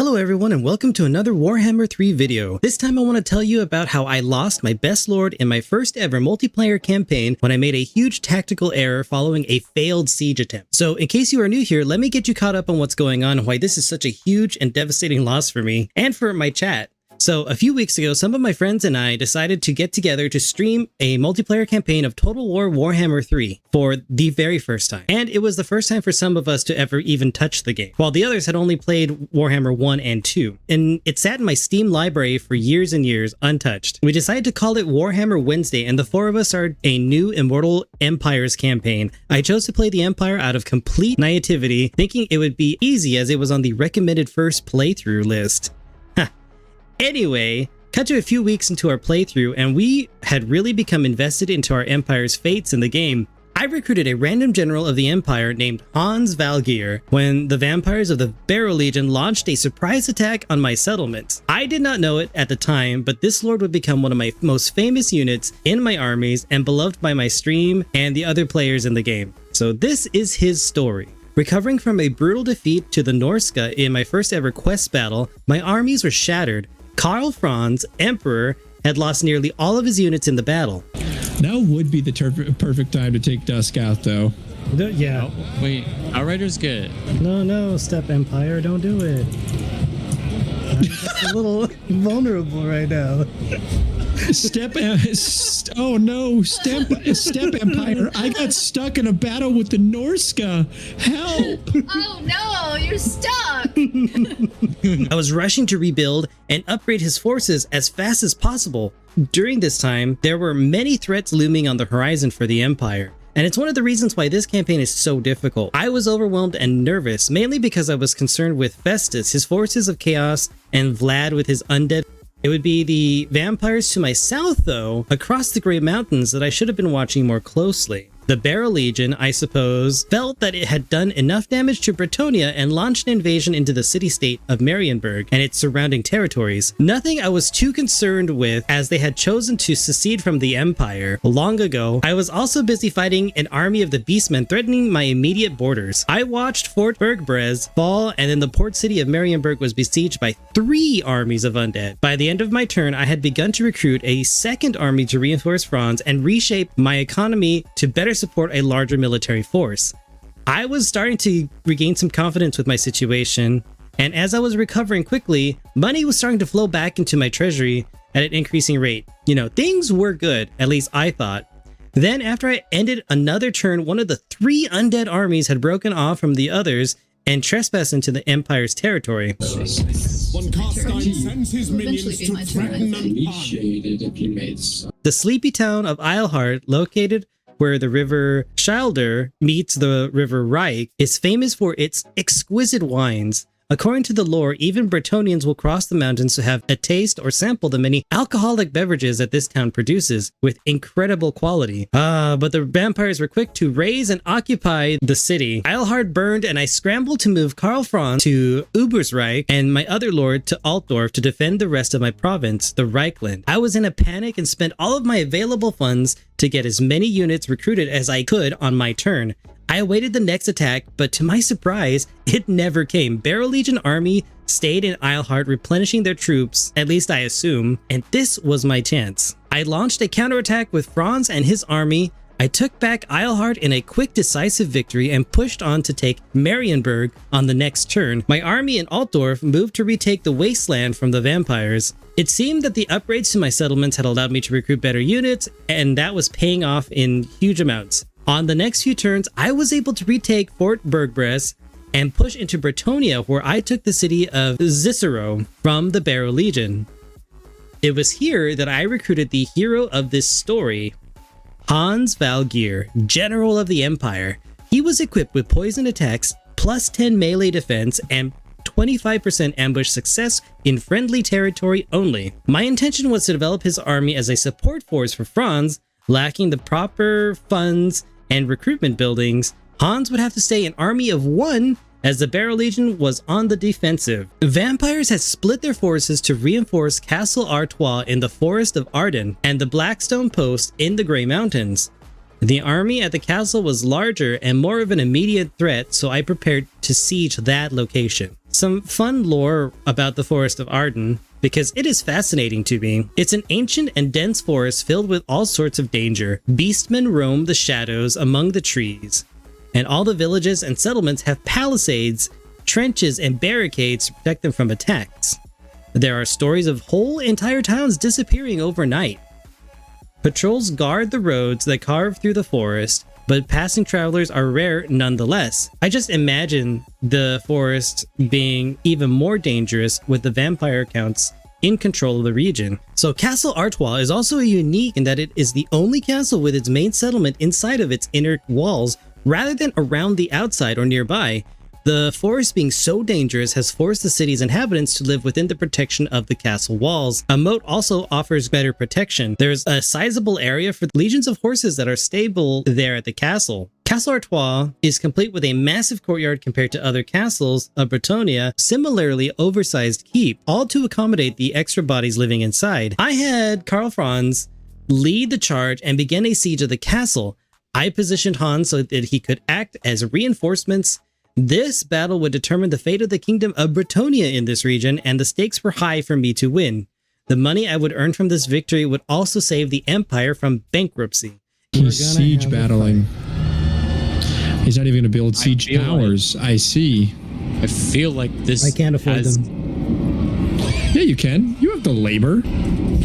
Hello everyone and welcome to another Warhammer 3 video. This time I want to tell you about how I lost my best lord in my first ever multiplayer campaign when I made a huge tactical error following a failed siege attempt. So in case you are new here, let me get you caught up on what's going on and why this is such a huge and devastating loss for me and for my chat. So a few weeks ago, some of my friends and I decided to get together to stream a multiplayer campaign of Total War Warhammer 3 for the very first time. And it was the first time for some of us to ever even touch the game, while the others had only played Warhammer 1 and 2. And it sat in my Steam library for years and years untouched. We decided to call it Warhammer Wednesday, and the four of us started a new Immortal Empires campaign. I chose to play the Empire out of complete naivety, thinking it would be easy as it was on the recommended first playthrough list. Anyway, cut to a few weeks into our playthrough, and we had really become invested into our Empire's fates in the game. I recruited a random general of the Empire named Hans Valgeir when the vampires of the Barrow Legion launched a surprise attack on my settlements. I did not know it at the time, but this lord would become one of my most famous units in my armies and beloved by my stream and the other players in the game. So this is his story. Recovering from a brutal defeat to the Norska in my first ever quest battle, my armies were shattered. Karl Franz, Emperor, had lost nearly all of his units in the battle. Now would be the perfect time to take Dusk out, though. Yeah. Oh, wait, Outrider's good. No, Step Empire, don't do it. I'm just a little vulnerable right now. Oh no, Step Empire. I got stuck in a battle with the Norska. Help! Oh no, you're stuck! I was rushing to rebuild and upgrade his forces as fast as possible. During this time, there were many threats looming on the horizon for the Empire. And it's one of the reasons why this campaign is so difficult. I was overwhelmed and nervous, mainly because I was concerned with Festus, his forces of chaos, and Vlad with his undead. It would be the vampires to my south, though, across the Grey Mountains, that I should have been watching more closely. The Barrow Legion, I suppose, felt that it had done enough damage to Bretonnia and launched an invasion into the city-state of Marienburg and its surrounding territories. Nothing I was too concerned with, as they had chosen to secede from the Empire long ago. I was also busy fighting an army of the Beastmen threatening my immediate borders. I watched Fort Bergbrez fall, and then the port city of Marienburg was besieged by 3 armies of undead. By the end of my turn, I had begun to recruit a second army to reinforce Franz and reshape my economy to better support a larger military force. I was starting to regain some confidence with my situation, and as I was recovering quickly, money was starting to flow back into my treasury at an increasing rate. You know, things were good, at least I thought. Then after I ended another turn, one of the 3 undead armies had broken off from the others and trespassed into the Empire's territory. One Carstein sends his minions to threaten and harm. The sleepy town of Eilhart, located where the river Schilder meets the river Reich, is famous for its exquisite wines. According to the lore, even Bretonians will cross the mountains to have a taste or sample the many alcoholic beverages that this town produces with incredible quality. But the vampires were quick to raise and occupy the city. Eilhart burned, and I scrambled to move Karl Franz to Ubersreich and my other lord to Altdorf to defend the rest of my province, the Reichland. I was in a panic and spent all of my available funds to get as many units recruited as I could on my turn. I awaited the next attack, but to my surprise, it never came. Barrow Legion army stayed in Eilhart, replenishing their troops, at least I assume, and this was my chance. I launched a counterattack with Franz and his army. I took back Eilhart in a quick, decisive victory and pushed on to take Marienburg on the next turn. My army in Altdorf moved to retake the wasteland from the vampires. It seemed that the upgrades to my settlements had allowed me to recruit better units, and that was paying off in huge amounts. On the next few turns, I was able to retake Fort Bergbrez and push into Bretonnia, where I took the city of Cicero from the Barrow Legion. It was here that I recruited the hero of this story, Hans Valgeir, General of the Empire. He was equipped with poison attacks, plus 10 melee defense, and 25% ambush success in friendly territory only. My intention was to develop his army as a support force for Franz. Lacking the proper funds and recruitment buildings, Hans would have to stay an army of 1 as the Barrow Legion was on the defensive. Vampires had split their forces to reinforce Castle Artois in the Forest of Arden and the Blackstone post in the Grey Mountains. The army at the castle was larger and more of an immediate threat, so I prepared to siege that location. Some fun lore about the Forest of Arden, because it is fascinating to me. It's an ancient and dense forest filled with all sorts of danger. Beastmen roam the shadows among the trees, and all the villages and settlements have palisades, trenches, and barricades to protect them from attacks. There are stories of whole entire towns disappearing overnight. Patrols guard the roads that carve through the forest, but passing travelers are rare nonetheless. I just imagine the forest being even more dangerous with the vampire counts in control of the region. So Castle Artois is also unique in that it is the only castle with its main settlement inside of its inner walls rather than around the outside or nearby. The forest being so dangerous has forced the city's inhabitants to live within the protection of the castle walls. A moat also offers better protection. There's a sizable area for the legions of horses that are stable there at the castle. Castle Artois is complete with a massive courtyard compared to other castles of Bretonia, similarly oversized keep, all to accommodate the extra bodies living inside. I had Karl Franz lead the charge and begin a siege of the castle. I positioned Hanz so that he could act as reinforcements. This battle would determine the fate of the kingdom of Bretonia in this region, and the stakes were high for me to win. The money I would earn from this victory would also save the empire from bankruptcy. He's siege battling. He's not even going to build siege towers. I see. I feel like this. I can't afford them. Yeah, you can. You have the labor.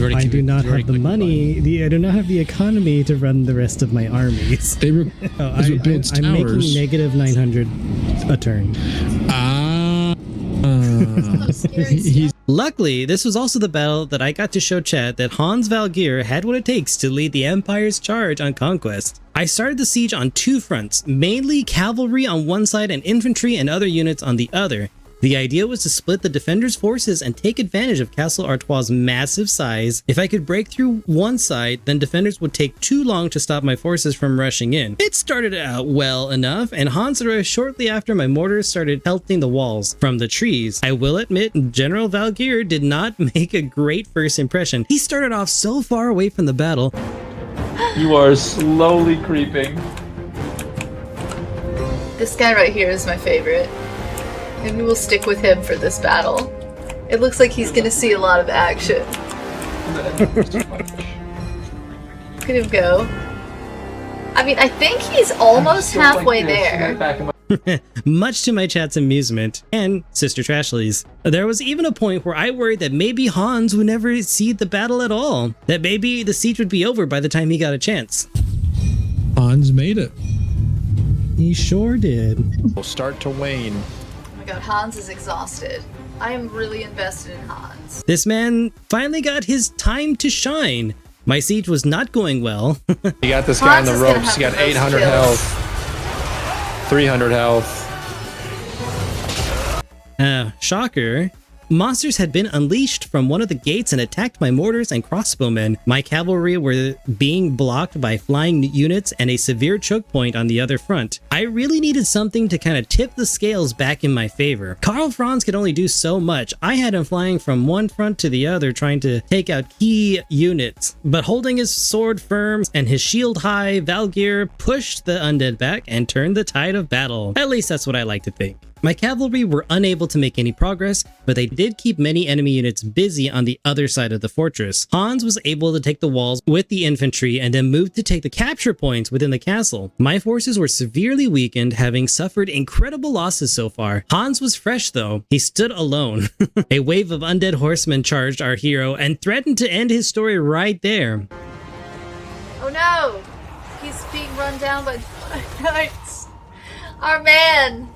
I do not have the money. I do not have the economy to run the rest of my armies. I'm making negative 900 a turn. Luckily, this was also the battle that I got to show chat that Hans Valgeir had what it takes to lead the Empire's charge on conquest. I started the siege on two fronts, mainly cavalry on one side and infantry and other units on the other. The idea was to split the defenders' forces and take advantage of Castle Artois' massive size. If I could break through one side, then defenders would take too long to stop my forces from rushing in. It started out well enough, and Hans arrived shortly after my mortars started pelting the walls from the trees. I will admit, General Valgeir did not make a great first impression. He started off so far away from the battle. You are slowly creeping. This guy right here is my favorite. Maybe we'll stick with him for this battle. It looks like he's gonna see a lot of action. Look at him go. I mean, I think he's almost halfway there. Much to my chat's amusement and Sister Trashly's. There was even a point where I worried that maybe Hans would never see the battle at all. That maybe the siege would be over by the time he got a chance. Hans made it. He sure did. Will start to wane. Oh my god, Hans is exhausted. I am really invested in Hans. This man finally got his time to shine. My siege was not going well. You got this guy on the ropes. He got 800 health. 300 health. Shocker. Monsters had been unleashed from one of the gates and attacked my mortars and crossbowmen. My cavalry were being blocked by flying units and a severe choke point on the other front. I really needed something to kind of tip the scales back in my favor. Karl Franz could only do so much. I had him flying from one front to the other trying to take out key units. But holding his sword firm and his shield high, Valgeir pushed the undead back and turned the tide of battle. At least that's what I like to think. My cavalry were unable to make any progress, but they did keep many enemy units busy on the other side of the fortress. Hans was able to take the walls with the infantry and then moved to take the capture points within the castle. My forces were severely weakened, having suffered incredible losses so far. Hans was fresh though. He stood alone. A wave of undead horsemen charged our hero and threatened to end his story right there. Oh no! He's being run down by knights. Our man!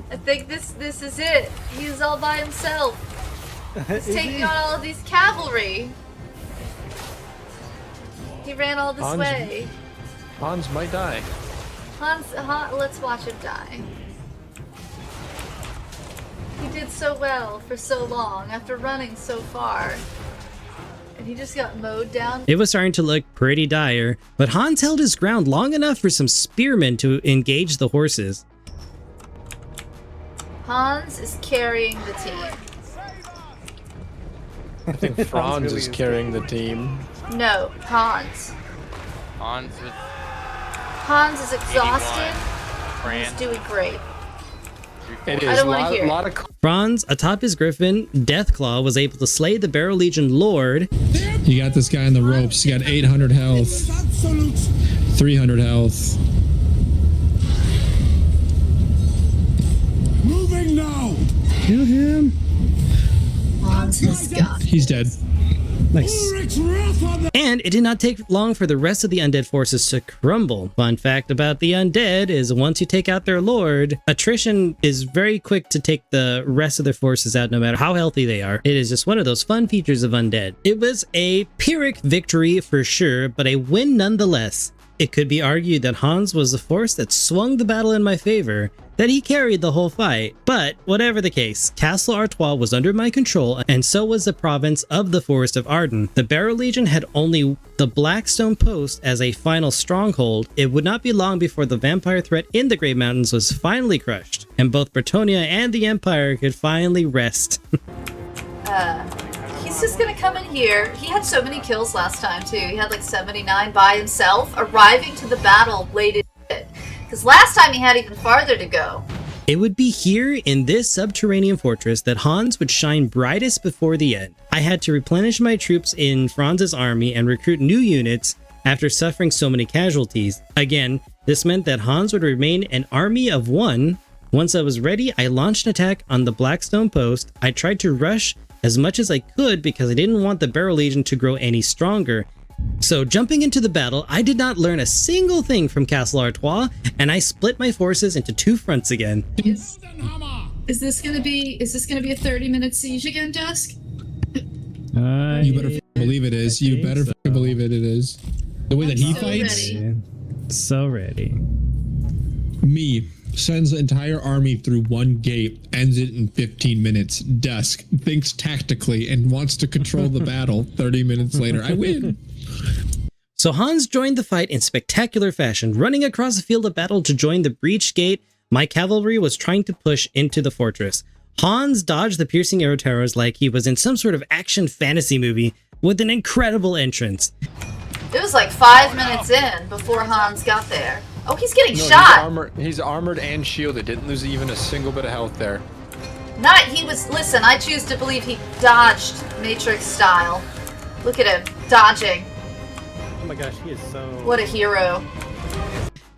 I think this is it. He's all by himself. He's taking on all of these cavalry. He ran all this way. Hans might die. Hans, let's watch him die. He did so well for so long after running so far. And he just got mowed down. It was starting to look pretty dire, but Hans held his ground long enough for some spearmen to engage the horses. Hans is carrying the team. I think Franz is carrying the team. No, Hans. Hans is exhausted. He's doing great. It I is. don't wanna hear it. Lot of Franz, atop his griffin, Deathclaw, was able to slay the Barrow Legion Lord. You got this guy on the ropes. You got 800 health, 300 health. Moving now. Kill him. Hans has got He's dead. Nice. Ulrich's wrath on the And it did not take long for the rest of the undead forces to crumble. Fun fact about the undead is once you take out their lord, attrition is very quick to take the rest of their forces out no matter how healthy they are. It is just one of those fun features of undead. It was a Pyrrhic victory for sure, but a win nonetheless. It could be argued that Hanz was the force that swung the battle in my favor, that he carried the whole fight. But whatever the case, Castle Artois was under my control, and so was the province of the Forest of Arden. The Barrow Legion had only the Blackstone post as a final stronghold. It would not be long before the vampire threat in the Great Mountains was finally crushed, and both Bretonnia and the Empire could finally rest. He's just gonna come in here. He had so many kills last time too. He had like 79 by himself, arriving to the battle late in it. Because last time he had even farther to go. It would be here in this subterranean fortress that Hanz would shine brightest before the end. I had to replenish my troops in Franz's army and recruit new units after suffering so many casualties. Again, this meant that Hanz would remain an army of one. Once I was ready, I launched an attack on the Blackstone post. I tried to rush as much as I could because I didn't want the Barrow Legion to grow any stronger. So jumping into the battle, I did not learn a single thing from Castle Artois, and I split my forces into two fronts again. Is this gonna be a 30-minute siege again, Dusk? You better believe it is. You better believe it is. The way that he So fights, ready. So ready. me sends the entire army through one gate, ends it in 15 minutes. Dusk thinks tactically and wants to control the battle. 30 minutes later, I win. So Hanz joined the fight in spectacular fashion, running across the field of battle to join the breach gate. My cavalry was trying to push into the fortress. Hanz dodged the piercing arrow towers like he was in some sort of action fantasy movie with an incredible entrance. It was like 5 minutes in before Hans got there. Oh, he's getting No, shot. he's armored and shielded. Didn't lose even a single bit of health there. Listen, I choose to believe he dodged Matrix style. Look at him, dodging. Oh my gosh, he is so... What a hero.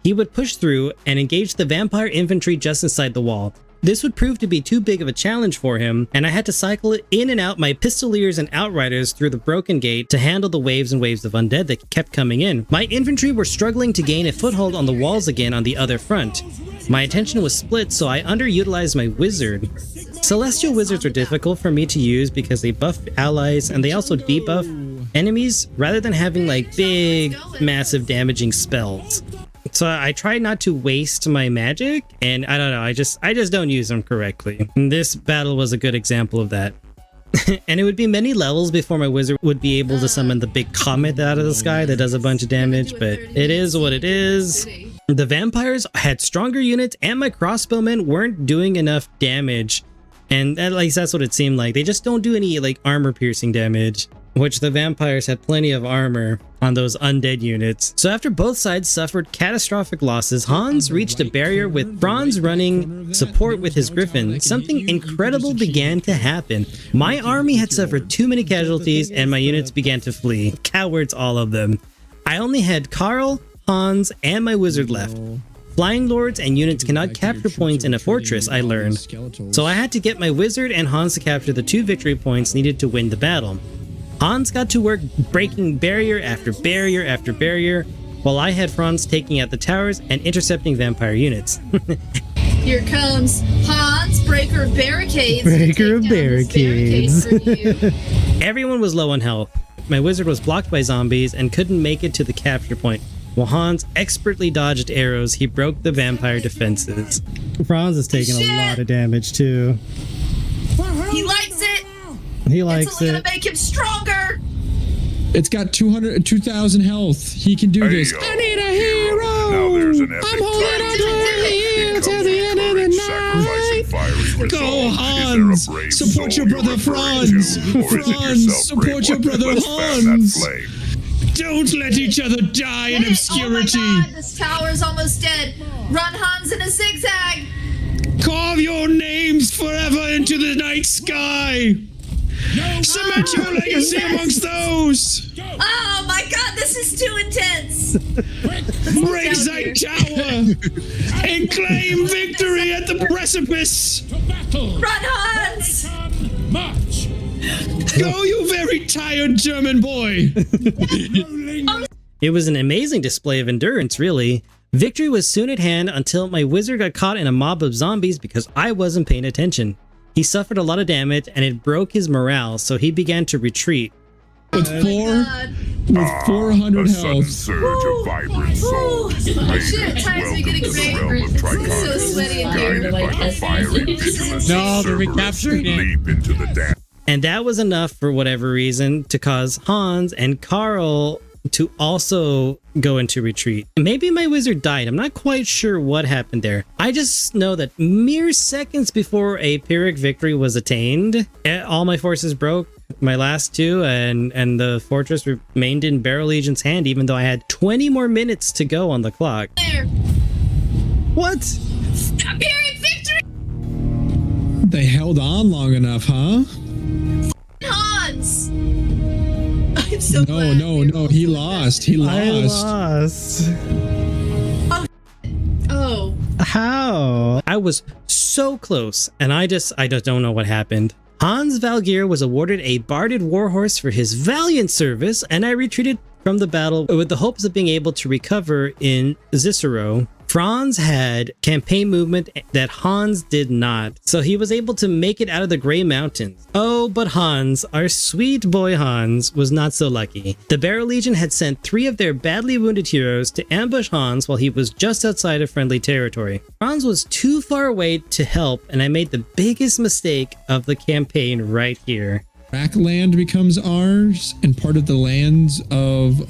He would push through and engage the vampire infantry just inside the wall. This would prove to be too big of a challenge for him, and I had to cycle in and out my pistoliers and outriders through the broken gate to handle the waves and waves of undead that kept coming in. My infantry were struggling to gain a foothold on the walls again on the other front. My attention was split, so I underutilized my wizard. Celestial wizards are difficult for me to use because they buff allies and they also debuff enemies rather than having like big, massive damaging spells. So I try not to waste my magic, and I don't know, I just don't use them correctly. And this battle was a good example of that. And it would be many levels before my wizard would be able to summon the big comet out of the sky that does a bunch of damage, but it is what it is. The vampires had stronger units, and my crossbowmen weren't doing enough damage. And at least that's what it seemed like. They just don't do any like armor piercing damage, which the vampires had plenty of armor on those undead units. So after both sides suffered catastrophic losses, Hanz reached a barrier with Franz running support with his griffin. Something incredible began to happen. My army had suffered too many casualties and my units began to flee. Cowards, all of them. I only had Karl, Hanz, and my wizard left. Flying lords and units cannot capture points in a fortress, I learned. So I had to get my wizard and Hanz to capture the 2 victory points needed to win the battle. Hanz got to work breaking barrier after barrier after barrier, while I had Franz taking out the towers and intercepting vampire units. Here comes Hans, breaker of barricades. Breaker of Take down this barricades. barricade for you. Everyone was low on health. My wizard was blocked by zombies and couldn't make it to the capture point. While Hanz expertly dodged arrows, he broke the vampire defenses. Franz is taking a lot of damage too. He likes it. He It's likes only it. gonna make him stronger. It's got 2,000 health. He can do this. Hey-yo. I need a hero. Now there's an epic I'm holding on to a heel till the end of the night. Go, Hans. Support your brother Franz. Franz, support your brother Hans. Don't let each other die in Hit it. obscurity. Oh my god, this tower's almost dead. Run, Hans, in a zigzag. Carve your names forever into the night sky. Cement your legacy amongst those. Oh my god, this is too intense! Break Zeit Tower and claim victory at the precipice. Run, Hans! March. Go, you very tired German boy. It was an amazing display of endurance, really. Victory was soon at hand until my wizard got caught in a mob of zombies because I wasn't paying attention. He suffered a lot of damage and it broke his morale, so he began to retreat. With with 400 a sudden health. surge of vibrant souls. Shit, times me getting so sweaty in here. Guided by the fiery vigilance No, of they're Cerberus, recapturing it. leap into the dance. And that was enough for whatever reason to cause Hans and Carl to also go into retreat. Maybe my wizard died. I'm not quite sure what happened there. I just know that mere seconds before a Pyrrhic victory was attained, all my forces broke, my last two, and the fortress remained in Barrow Legion's hand, even though I had 20 more minutes to go on the clock. There. What? Pyrrhic victory! They held on long enough, huh? Hans! I'm so glad. No, he lost. He I lost. lost. Oh. How? I was so close, and I just don't know what happened. Hans Valgir was awarded a barded warhorse for his valiant service, and I retreated from the battle with the hopes of being able to recover in Cicero. Franz had campaign movement that Hans did not, so he was able to make it out of the Grey Mountains. Oh, but Hans, our sweet boy Hans, was not so lucky. The Barrow Legion had sent 3 of their badly wounded heroes to ambush Hans while he was just outside of friendly territory. Franz was too far away to help, and I made the biggest mistake of the campaign right here. Rack land becomes ours and part of the lands of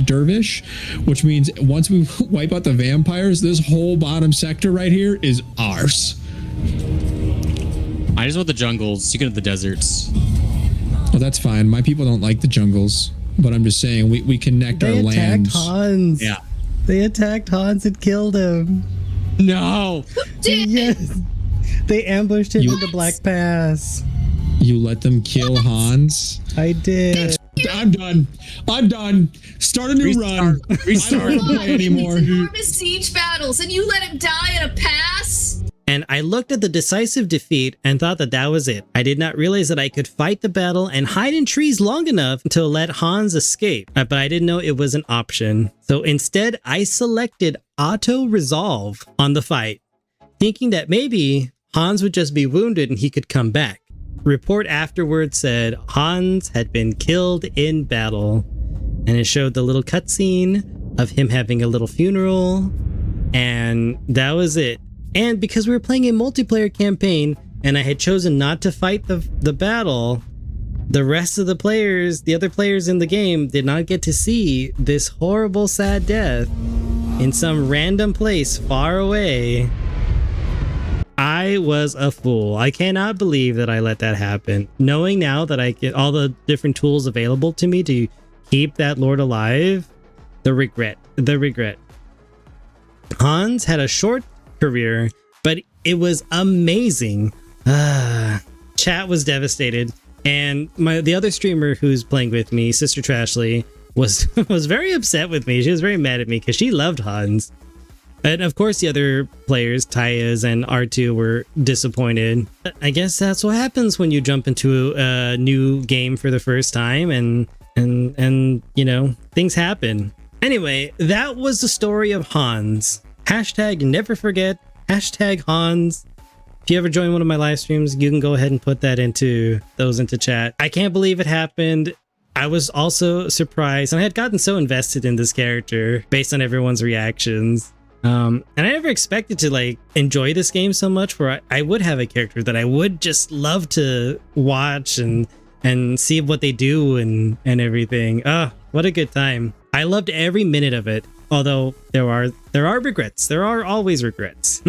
Dervish, which means once we wipe out the vampires, this whole bottom sector right here is ours. I just want the jungles. You can have the deserts. Well, that's fine. My people don't like the jungles, but I'm just saying we connect our lands. Hans. Yeah. They attacked Hans and killed him. No. Yes. They ambushed him in the Black Pass. You let them kill Hans? I did. I'm done. Start a new run. Restart. I don't want to play anymore. Enormous siege battles, and you let him die in a pass? And I looked at the decisive defeat and thought that that was it. I did not realize that I could fight the battle and hide in trees long enough to let Hans escape, but I didn't know it was an option. So instead, I selected auto resolve on the fight, thinking that maybe Hans would just be wounded and he could come back. Report afterwards said Hans had been killed in battle, and it showed the little cutscene of him having a little funeral, and that was it. And because we were playing a multiplayer campaign and I had chosen not to fight the battle, the rest of the players, the other players in the game, did not get to see this horrible, sad death in some random place far away. I was a fool. I cannot believe that I let that happen. Knowing now that I get all the different tools available to me to keep that lord alive, the regret. Hans had a short career, but it was amazing. Chat was devastated, and the other streamer who's playing with me, Sister Trashley, was very upset with me. She was very mad at me because she loved Hans. And of course, the other players, Tyas and R2, were disappointed. I guess that's what happens when you jump into a new game for the first time, and you know, things happen. Anyway, that was the story of Hans. Hashtag never forget. Hashtag Hans. If you ever join one of my live streams, you can go ahead and put that into chat. I can't believe it happened. I was also surprised, and I had gotten so invested in this character based on everyone's reactions. And I never expected to like enjoy this game so much, where I would have a character that I would just love to watch and see what they do and everything. What a good time. I loved every minute of it. Although there are regrets. There are always regrets.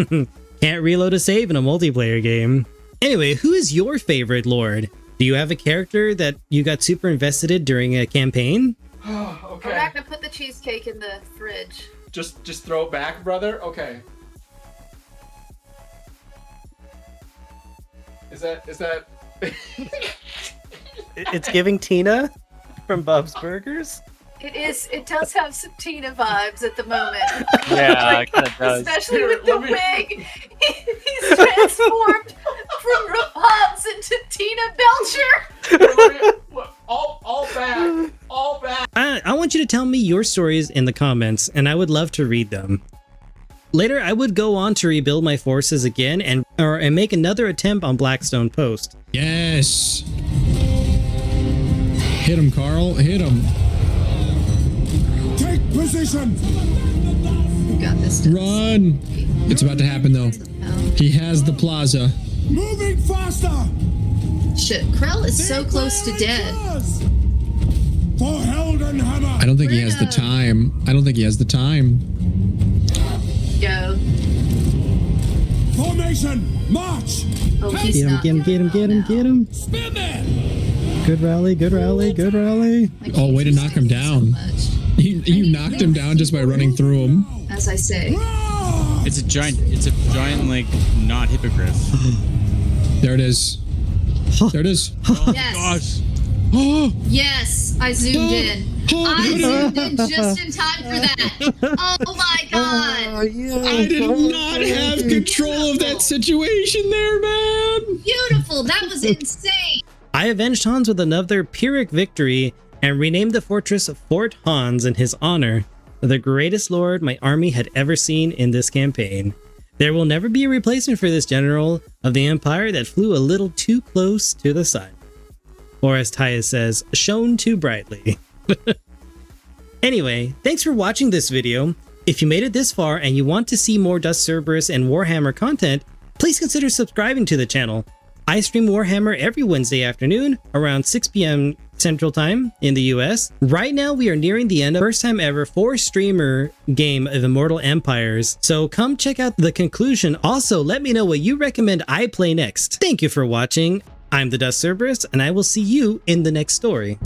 Can't reload a save in a multiplayer game. Anyway, who is your favorite lord? Do you have a character that you got super invested in during a campaign? Okay. We're not gonna put the cheesecake in the fridge. Just throw it back, brother? Okay. Is that? It's giving Tina from Bob's Burgers. It is. It does have some Tina vibes at the moment. Yeah, it kind of does. Especially with the wig. He's transformed from Repanse into Tina Belcher. All back. All back. I want you to tell me your stories in the comments, and I would love to read them. Later, I would go on to rebuild my forces again and make another attempt on Blackstone Post. Yes. Hit him, Carl. Hit him. Take position. We got this. Dusk. Run. It's about to happen, though. He has the plaza. Moving faster. Shit, Krell is so close to dead. For Heldenhammer. I don't think he has the time. I don't think he has the time. Go. Formation. March. Oh, he's Get him, not. get him, get him, get him, get him. Spin there. Good rally, good rally, good rally. Oh, way to knock him down. You knocked him down just by running through him. As I say. It's a giant like not hippogriff. There it is. There it is. Yes. Gosh. Oh, Yes, I zoomed in. I zoomed in just in time for that. Oh my god. I did not have control of that situation there, man. Beautiful. That was insane. I avenged Hanz with another Pyrrhic victory and renamed the fortress Fort Hanz in his honor, the greatest lord my army had ever seen in this campaign. There will never be a replacement for this general of the empire that flew a little too close to the sun. Or as Taya says, shone too brightly. Anyway, thanks for watching this video. If you made it this far and you want to see more Dusk, Cerberus, and Warhammer content, please consider subscribing to the channel. I stream Warhammer every Wednesday afternoon around 6 p.m. Central Time in the US. Right now, we are nearing the end of the first time ever 4-streamer game of Immortal Empires, so come check out the conclusion. Also, let me know what you recommend I play next. Thank you for watching. I'm the Dusk Cerberus, and I will see you in the next story.